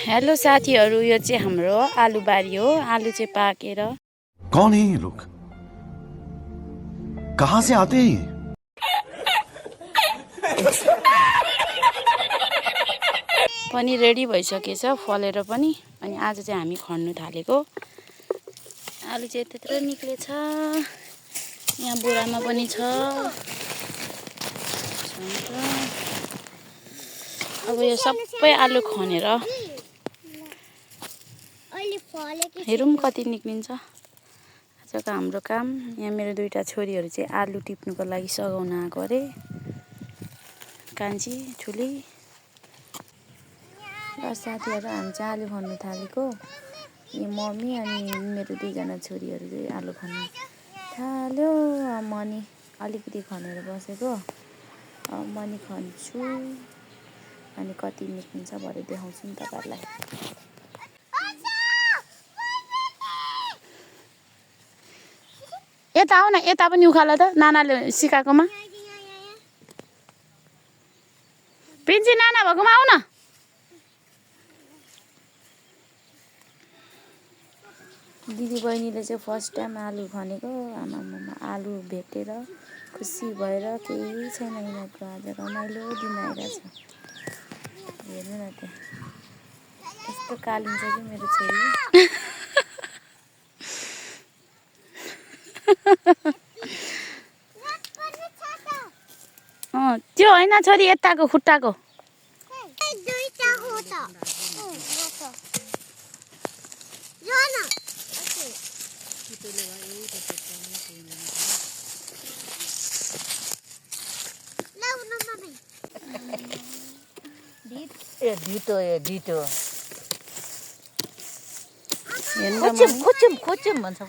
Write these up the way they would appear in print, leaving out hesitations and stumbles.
Hello साथीहरू, यो चाहिँ हाम्रो आलु बारी हो। आलु चाहिँ पाकेर। कौन है ये लोग? कहाँ से आते हैं ये? पनि रेडी भइसकेछ फलेर पनि। अनि आज चाहिँ हामी खन्नु थालेको। आलु चाहिँ त्यत्रो निक्लेछ। यहाँ बोरामा पनि छ। अब यो सबै आलु खनेर हेरौँ कति निक्लिन्छ। आजको हाम्रो काम। यहाँ मेरो दुईटा छोरीहरू चाहिँ आलु टिप्नुको लागि सघाउन आएको अरे। कान्छी ठुली र साथीहरू हामी चाहिँ आलु खन्नु थालेको। यो मम्मी अनि मेरो दुईजना छोरीहरू चाहिँ आलु खन्नु थाल्यो। म नि अलिकति खनेर बसेको। म नि खन्छु अनि कति निक्लिन्छ भरे देखाउँछु नि तपाईँहरूलाई। यता आऊ न, यता पनि उखाल त नानाले सिकाएकोमा। पिन्ची नाना भएकोमा आऊ न। दिदी बहिनीले चाहिँ फर्स्ट टाइम आलु खनेको। आमामा आलु भेटेर खुसी भएर केही छैन यिनीहरूको आज रमाइलो दिन आइरहेछ। हेर्नु न त्यहाँ यस्तो कालिन्छ कि मेरो छोरी। त्यो होइन छोरी, यताको खुट्टाको। ढिटो खोच्यौँ भन्छ।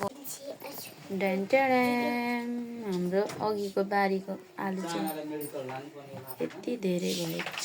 ढ्याङ हाम्रो अघिको बारीको आलु चाहिँ यति धेरै भएको छ।